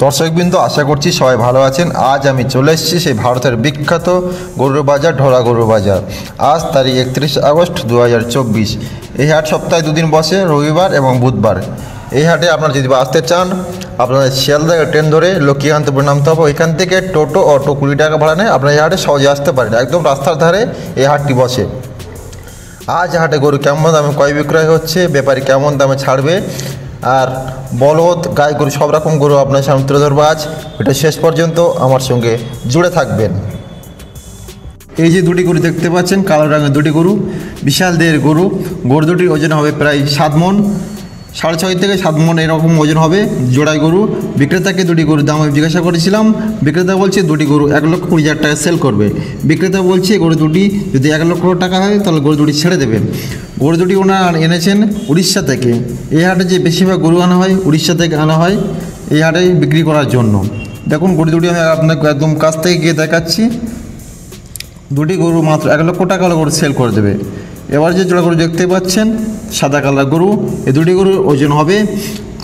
দর্শকবৃন্দ, আশা করছি সবাই ভালো আছেন। আজ আমি চলে এসেছি সেই ভারতের বিখ্যাত গরুর বাজার, ঢোলা গরুর বাজার। আজ তারিখ 31 আগস্ট 2024। এই হাট সপ্তাহে দুদিন বসে, রবিবার এবং বুধবার। এই হাটে আপনারা যদি আসতে চান, আপনাদের শিয়ালদা ট্রেন ধরে লক্ষ্মীকান্তপুর নামতে হবে। ওইখান থেকে টোটো অটো 20 টাকা ভাড়া নেয়, আপনারা এই হাটে সহজে আসতে পারেন। একদম রাস্তার ধারে এই হাটটি বসে। আজ হাটে গরু কেমন দামে ক্রয় বিক্রয় হচ্ছে, ব্যাপারী কেমন দামে ছাড়বে, আর বলদ গাই গরু সব রকম গরু আপনার সামনে তুলে ধরবো। আজ এটা শেষ পর্যন্ত আমার সঙ্গে জুড়ে থাকবেন। এই যে দুটি গরু দেখতে পাচ্ছেন, কালো রঙের দুটি গরু, বিশাল দেহের গরু। গরু দুটির ওজন হবে প্রায় 7 মণ, 6.5 থেকে 7 মণ এরকম ওজন হবে জোড়াই গরু। বিক্রেতাকে দুটি গরুর দাম আমি জিজ্ঞাসা করেছিলাম। বিক্রেতা বলছে দুটি গরু 1,20,000 টাকা সেল করবে। বিক্রেতা বলছে গরু দুটি যদি 1 লক্ষ টাকা হয় তাহলে গরু দুটি ছেড়ে দেবেন। গরু দুটি ওনারা এনেছেন উড়িষ্যা থেকে। এই হাটে যে বেশিরভাগ গরু আনা হয় উড়িষ্যা থেকে আনা হয় এই হাটে বিক্রি করার জন্য। দেখুন গরু দুটি আমি আপনাকে একদম কাছ থেকে গিয়ে দেখাচ্ছি। দুটি গরু মাত্র 1 লক্ষ টাকা হলে গরু সেল করে দেবে। এবার যে জোড়া গরু দেখতে পাচ্ছেন, সাদা কালার গরু, এই দুটি গরুর ওজন হবে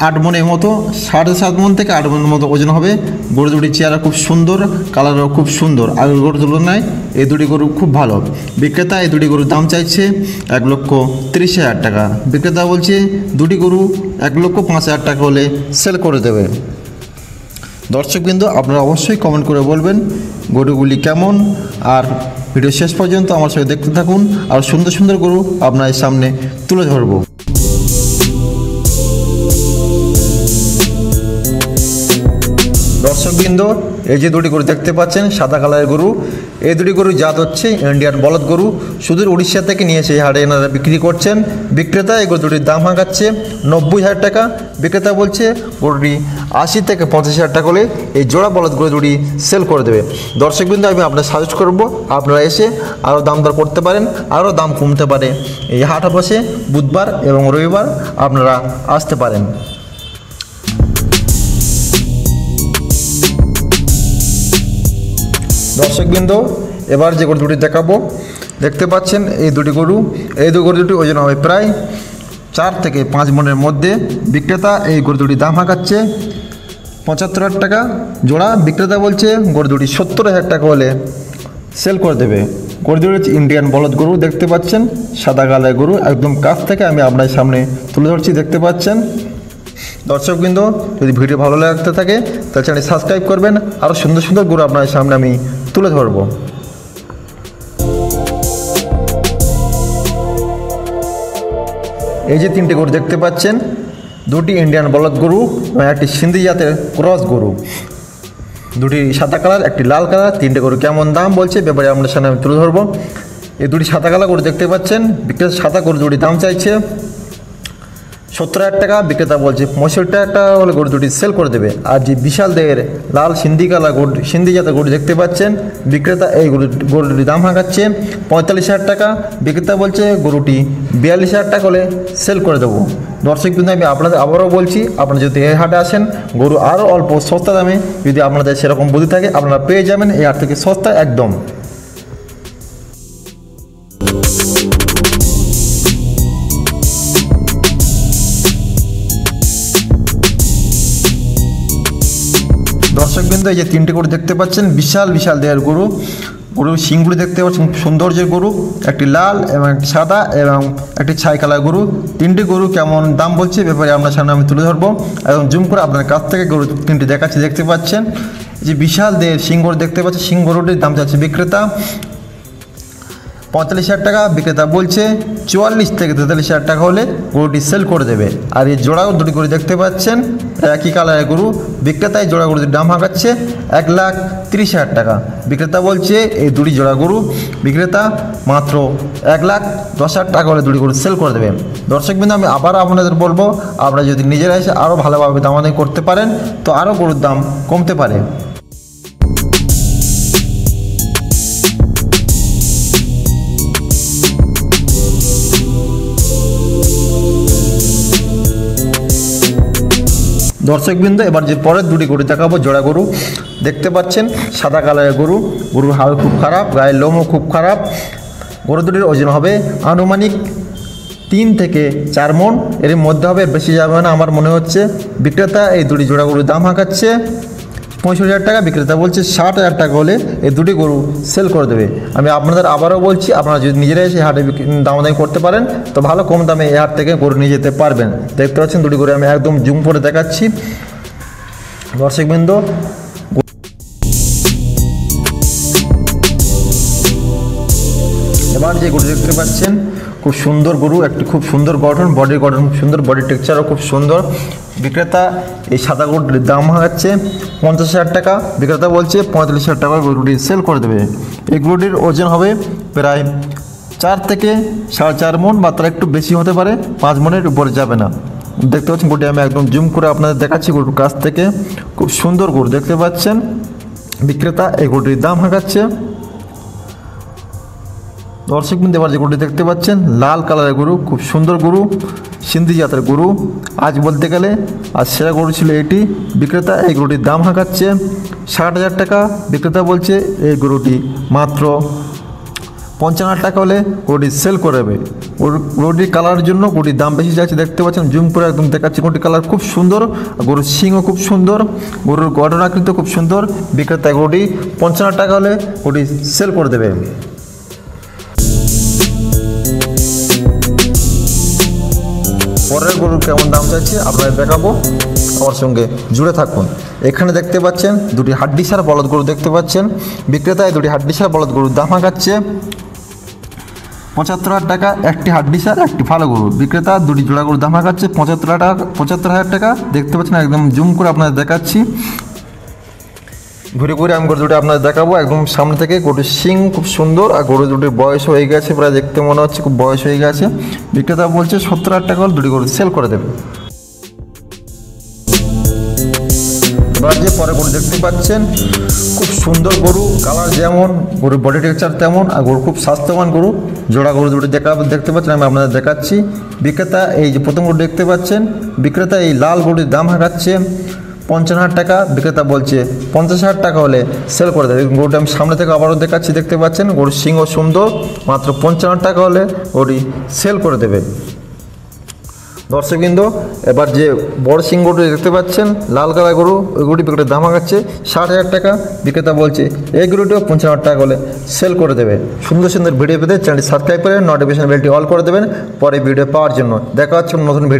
8 মণের মতো, 7.5 মণ থেকে 8 মণের মতো ওজন হবে। গরু দুটি চেহারা খুব সুন্দর, কালারও খুব সুন্দর। আগের গরুর তুলনায় এই দুটি গরু খুব ভালো। বিক্রেতা এই দুটি গরুর দাম চাইছে 1,30,000 টাকা। বিক্রেতা বলছে দুটি গরু 1,05,000 টাকা হলে সেল করে দেবে। দর্শকবৃন্দ, আপনারা অবশ্যই কমেন্ট করে বলবেন গরুগুলি কেমন, আর ভিডিও শেষ পর্যন্ত আমার সঙ্গে দেখতে থাকুন। আর সুন্দর সুন্দর গরু আপনার সামনে তুলে ধরব। দর্শকবৃন্দ, এই যে দুটি গরু দেখতে পাচ্ছেন, সাদা কালারের গরু, এই দুটি গরু জাত হচ্ছে ইন্ডিয়ান বলদ গরু। সুদূর উড়িষ্যা থেকে নিয়ে এসে এই হাটে এনারা বিক্রি করছেন। বিক্রেতা এই গরু দুটির দাম হাঁকাচ্ছে 90,000 টাকা। বিক্রেতা বলছে গরুটি 80 থেকে 85,000 টাকা হলে এই জোড়া বলদ গরু দুটি সেল করে দেবে। দর্শকবৃন্দ, আমি আপনার সাজেস্ট করবো আপনারা এসে আরও দাম দর করতে পারেন, আরও দাম কমতে পারে। এই হাট বসে বুধবার এবং রবিবার, আপনারা আসতে পারেন। দর্শকবৃন্দ, এবার যে গরু দুটি দেখাবো, দেখতে পাচ্ছেন এই দুটি গরু, এই গরু দুটি ওজন হবে প্রায় 4 থেকে 5 মণের মধ্যে। বিক্রেতা এই গরু দুটির দাম হাঁকাচ্ছে 75,000 টাকা জোড়া। বিক্রেতা বলছে গরু দুটি 70,000 টাকা হলে সেল করে দেবে। গরু দুটি ইন্ডিয়ান বলদ গরু দেখতে পাচ্ছেন, সাদা কালার গরু। একদম কাছ থেকে আমি আপনার সামনে তুলে ধরছি, দেখতে পাচ্ছেন। দর্শকবৃন্দ, যদি ভিডিও ভালো লাগতে থাকে তাহলে চ্যানেল সাবস্ক্রাইব করবেন। আরও সুন্দর সুন্দর গরু আপনার সামনে আমি তুলে ধরব। এই যে 3টে গরু দেখতে পাচ্ছেন, দুটি ইন্ডিয়ান বলদ গরু এবং একটি সিন্ধি জাতের ক্রস গরু। দুটি সাদা কালার, একটি লাল কালার। 3টে গরু কেমন দাম বলছে ব্যাপারে আপনার সামনে আমি তুলে ধরবো। এই দুটি সাদা কালার গরু দেখতে পাচ্ছেন, বিক্রেতা সাদা গরু দুটি দাম চাইছে 70,000 টাকা। বিক্রেতা বলছে 65,000 টাকা হলে গরু দুটি সেল করে দেবে। আর যে বিশাল দেহের লাল সিন্ধি কালার গরু, সিন্ধি জাতের গরু দেখতে পাচ্ছেন, বিক্রেতা এই গরুটির দাম হাঁকাচ্ছে 45,000 টাকা। বিক্রেতা বলছে গরুটি 42,000 টাকা হলে সেল করে দেবো। দর্শক কিন্তু আমি আপনাদের আবারও বলছি, আপনারা যদি এই হাটে আসেন, গরু আরও অল্প সস্তা দামে, যদি আপনাদের সেরকম বুদ্ধি থাকে, আপনারা পেয়ে যাবেন এই হাট থেকে সস্তা একদম। দর্শকবৃন্দ, এই যে 3টে গরু দেখতে পাচ্ছেন, বিশাল বিশাল দেহের গরু। গরুর শিংগুলি দেখতে পাচ্ছেন, সৌন্দর্যের গরু। একটি লাল এবং একটি সাদা এবং একটি ছাই কালার গরু। 3টি গরু কেমন দাম বলছে ব্যাপারে আপনার সামনে আমি তুলে ধরবো এবং জুম করে আপনার কাছ থেকে গরু 3টি দেখাচ্ছি। দেখতে পাচ্ছেন যে বিশাল দেহের শিং গরু দেখতে পাচ্ছেন। শিং গরুটির দাম চাচ্ছে বিক্রেতা 45,000 টাকা। বিক্রেতা বলছে 44 থেকে 43,000 টাকা হলে গরুটি সেল করে দেবে। আর এই জোড়া দুটি গরু দেখতে পাচ্ছেন, একই কালারের গরু। বিক্রেতা এই জোড়া গরুটির দাম হাঁকাচ্ছে 1,30,000 টাকা। বিক্রেতা বলছে এই দুটি জোড়া গরু বিক্রেতা মাত্র 1,10,000 টাকা হলে দুটি গরু সেল করে দেবে। দর্শকবৃন্দ, আমি আবার আপনাদের বলবো, আপনারা যদি নিজেরা এসে আরও ভালোভাবে দামাদামি করতে পারেন তো আরও গরুর দাম কমতে পারে। দর্শকবৃন্দ, এবার যে পরের দুটি গরু দেখাবো, জোড়া গরু দেখতে পাচ্ছেন, সাদা কালারের গরু। গরুর হাড় খুব খারাপ, গায়ের লোমও খুব খারাপ। গরু দুটির ওজন হবে আনুমানিক 3 থেকে 4 মণ, এর মধ্যে হবে, বেশি যাবে না আমার মনে হচ্ছে। বিক্রেতা এই দুটি জোড়া গরুর দাম হাঁকাচ্ছে 65,000 টাকা। বিক্রেতা বলছে 60,000 টাকা হলে এই দুটি গরু সেল করে দেবে। আমি আপনাদের আবারও বলছি, আপনারা যদি নিজেরাই এসে হাটে দামাদামি করতে পারেন তো ভালো কম দামে এই হাট থেকে গরু নিয়ে যেতে পারবেন। দেখতে পাচ্ছেন দুটি গরু আমি একদম জুম করে দেখাচ্ছি দর্শকবৃন্দ। এবার যে গরু দেখতে পাচ্ছেন খুব সুন্দর গরু, একটি খুব সুন্দর গঠন, বডির গঠন খুব সুন্দর, বডি টেক্সচারও খুব সুন্দর। বিক্রেতা এই সাদা গরুটির দাম হাঁকাচ্ছে 50,000 টাকা। বিক্রেতা বলছে 45,000 টাকা গরুটি সেল করে দেবে। এই গরুটির ওজন হবে প্রায় 4 থেকে 4.5 মণ, বা তার একটু বেশি হতে পারে, 5 মণের উপরে যাবে না। দেখতে পাচ্ছেন গরুটি আমি একদম জুম করে আপনাদের দেখাচ্ছি গরুর কাছ থেকে। খুব সুন্দর গরু দেখতে পাচ্ছেন। বিক্রেতা এই গরুটির দাম হাঁকাচ্ছে। দর্শকবৃন্দ এবার যে গরুটি দেখতে পাচ্ছেন লাল কালারের গরু, খুব সুন্দর গরু, সিন্ধি জাতের গরু। আজ বলতে গেলে আর সেরা গরু ছিল এটি। বিক্রেতা এই গরুটির দাম হাঁকাচ্ছে 60,000 টাকা। বিক্রেতা বলছে এই গরুটি মাত্র 55,000 টাকা হলে গরুটি সেল করে দেবে। গরুটির কালারের জন্য গরুটির দাম বেশি যাচ্ছে, দেখতে পাচ্ছেন জুম করে একদম দেখাচ্ছি। গরুটির কালার খুব সুন্দর, গরুর সিংও খুব সুন্দর, গরুর গঠন আকৃতি খুব সুন্দর। বিক্রেতা গরুটি 55,000 টাকা হলে গরুটি সেল করে দেবে। পরের গরুর কেমন দাম চাইছে আপনাদের দেখাবো, আমার সঙ্গে জুড়ে থাকুন। এখানে দেখতে পাচ্ছেন দুটি হাড্ডিসার বলদ গরু দেখতে পাচ্ছেন। বিক্রেতা এই দুটি হাড্ডিসার বলদ গরুর দাম হাঁকাচ্ছে 75,000 টাকা। একটি হাড্ডিসার, একটি ভালো গরু। বিক্রেতা দুটি জোড়া গরুর দাম হাঁকাচ্ছে 75,000 টাকা। দেখতে পাচ্ছেন একদম জুম করে আপনাদের দেখাচ্ছি, ঘুরে ঘুরে আমি গরু দুটো আপনাদের দেখাবো একদম সামনে থেকে। গরুর শিং খুব সুন্দর, আর গরু দুটির বয়স হয়ে গেছে প্রায়, দেখতে মনে হচ্ছে খুব বয়স হয়ে গেছে। বিক্রেতা বলছে 70,000 টাকা হলে দুটি গরু সেল করে দেবে। এবার যে পরে গরু দেখতে পাচ্ছেন খুব সুন্দর গরু, কালার যেমন, গরুর বডি টেক্সচার তেমন, আর গরু খুব স্বাস্থ্যবান গরু। জোড়া গরু দুটি দেখতে পাচ্ছেন, আমি আপনাদের দেখাচ্ছি। বিক্রেতা এই যে প্রথম গরু দেখতে পাচ্ছেন, বিক্রেতা এই লাল গরুর দাম হাঁকাচ্ছে 55,000 টাকা। বিক্রেতা বলছে 50,000 টাকা হলে সেল করে দেবে। গরুটা আমি সামনে থেকে আবারও দেখাচ্ছি, দেখতে পাচ্ছেন গরুর সিংহ সুন্দর, মাত্র 55,000 টাকা হলে গরুটি সেল করে দেবে। দর্শকবৃন্দ এবার যে বড় সিং গরুটি দেখতে পাচ্ছেন লাল কালার গরু, ওই গরুটি বিক্রেতার দাম হাঁকাচ্ছে 60,000 টাকা। বিক্রেতা বলছে এই গরুটিও 55,000 টাকা হলে সেল করে দেবে। সুন্দর সুন্দর ভিডিও পেতে চ্যানেলটি সাবস্ক্রাইব করে নোটিফিকেশন বেলটি অল করে দেবেন পরে ভিডিও পাওয়ার জন্য। দেখা হচ্ছে নতুন ভিডিও।